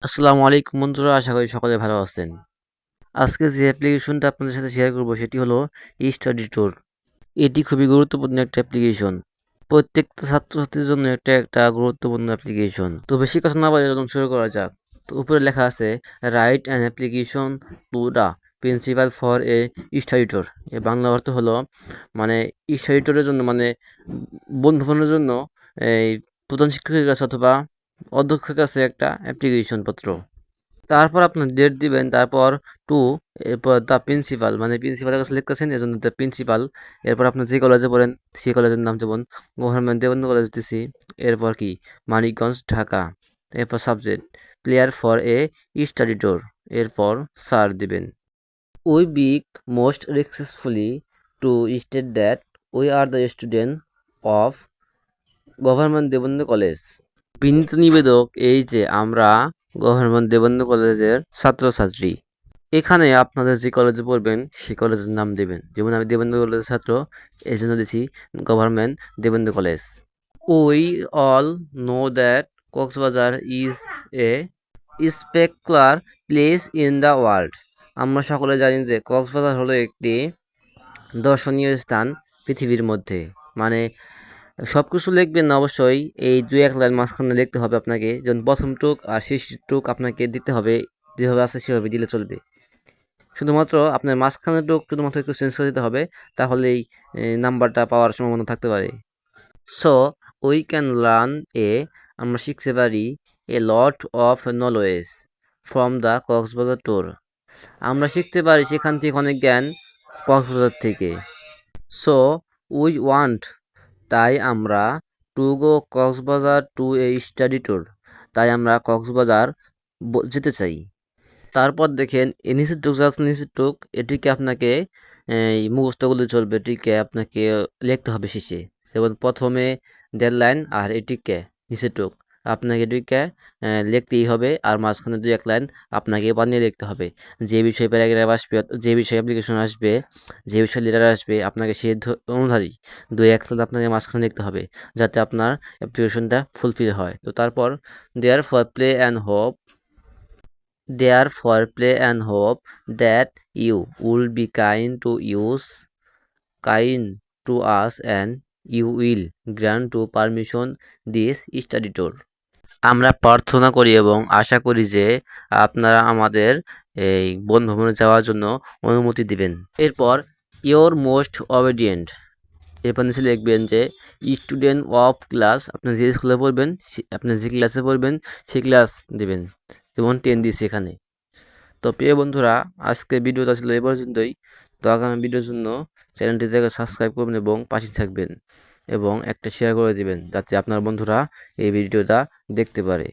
আসসালামু আলাইকুম বন্ধুরা, আশা করি সকলে ভালো আছেন। আজকে যে অ্যাপ্লিকেশনটা আপনাদের সাথে শেয়ার করব সেটি হলো স্টাডি ট্যুর। এটি খুবই গুরুত্বপূর্ণ একটা অ্যাপ্লিকেশন। প্রত্যেকটা ছাত্রছাত্রীর জন্য একটা গুরুত্বপূর্ণ অ্যাপ্লিকেশন। তো বেশি কথা না বলে চলুন শুরু করা যাক। তো উপরে লেখা আছে write an application to the principal for a study tour. এর বাংলা অর্থ হলো মানে স্টাডি ট্যুরের জন্য মানে বন্ধু ভ্রমণের জন্য এই প্রধান শিক্ষকের কাছে অথবা অধ্যক্ষের কাছে একটা অ্যাপ্লিকেশন পত্র। তারপর আপনার ডেট দিবেন, তারপর টু, এরপর দ্য প্রিন্সিপাল মানে প্রিন্সিপালের কাছে লিখতেছেন এজন্য দ্য প্রিন্সিপাল। এরপর আপনার যে কলেজে পড়েন সেই কলেজের নাম যেমন গভর্নমেন্ট দেবেন্দ্র কলেজ দিছি। এরপর কি মানিকগঞ্জ ঢাকা। এরপর subject prayer for a study tour. এরপর স্যার দিবেন। We beg most respectfully to state that we are the student of government Debendra college. বিনীত নিবেদক এই যে আমরা গভর্নমেন্ট দেবেন্দ্র কলেজের ছাত্রছাত্রী। এখানে আপনাদের যে কলেজে পড়বেন সেই কলেজের নাম দেবেন। যেমন আমি দেবেন্দ্র কলেজের ছাত্র, এই জন্য দিছি government Debendra college. We all know that Cox's Bazar is a spectacular place in the world. আমরা সকলে জানি যে কক্সবাজার হলো একটি দর্শনীয় স্থান পৃথিবীর মধ্যে। মানে সব কিছু লিখবেন না অবশ্যই, এই দুই এক লাইন মাঝখানে লিখতে হবে আপনাকে, যেমন প্রথম টুক আর শেষ টুক আপনাকে দিতে হবে, যেভাবে আছে সেভাবে দিলে চলবে। শুধুমাত্র আপনার মাঝখানে টুক শুধুমাত্র একটু চেঞ্জ করে দিতে হবে, তাহলেই নাম্বারটা পাওয়ার সম্ভাবনা থাকতে পারে। So we can learn a, আমরা শিখতে পারি a lot of knowledge from the Cox's Bazar tour. আমরা শিখতে পারি সেখান থেকে অনেক জ্ঞান কক্সবাজার থেকে। সো উই ওয়ান্ট, তাই আমরা to go Cox's Bazar to a study tour, তাই আমরা কক্সবাজার যেতে চাই। তারপর দেখেন এ নিচের টুক জাস্ট নিচের টুক, এটিকে আপনাকে মুখস্থ করলে চলবে, এটিকে আপনাকে লিখতে হবে শেষে। যেমন প্রথমে ১.৫ লাইন আর এটিকে নিচের টুক আপনাকে এটিকে লিখতেই হবে, আর মাঝখানে ২-১ লাইন আপনাকে বানিয়ে লিখতে হবে। যে বিষয়ে প্যারাগ্রাফ আসবে, যে বিষয়ে অ্যাপ্লিকেশন আসবে, যে বিষয়ে লেটার আসবে, আপনাকে সে অনুযায়ী ২-১ লাইন আপনাকে মাঝখানে লিখতে হবে, যাতে আপনার অ্যাপ্লিকেশনটা ফুলফিল হয়। তো তারপর there for play and hope, therefore play and hope that you will be kind to us and you will grant to permission this study tour. আমরা প্রার্থনা করি এবং আশা করি যে আপনারা আমাদের এই বনভ্রমণে যাওয়ার জন্য অনুমতি দিবেন। এরপর ইয়োর মোস্ট অবিডিয়েন্ট, এরপর নিচে লিখবেন যে স্টুডেন্ট অফ ক্লাস, আপনি যে স্কুলে পড়বেন আপনি যে ক্লাসে পড়বেন সেই ক্লাস দেবেন, যেমন 10 দিয়েছি এখানে। তো প্রিয় বন্ধুরা, আজকে ভিডিওটা ছিল এ পর্যন্তই। তো আগামী ভিডিওর জন্য চ্যানেলটিতে সাবস্ক্রাইব করবেন এবং পাশে থাকবেন এবং একটা শেয়ার করে দিবেন, যাতে আপনার বন্ধুরা এই ভিডিওটা দেখতে পারে।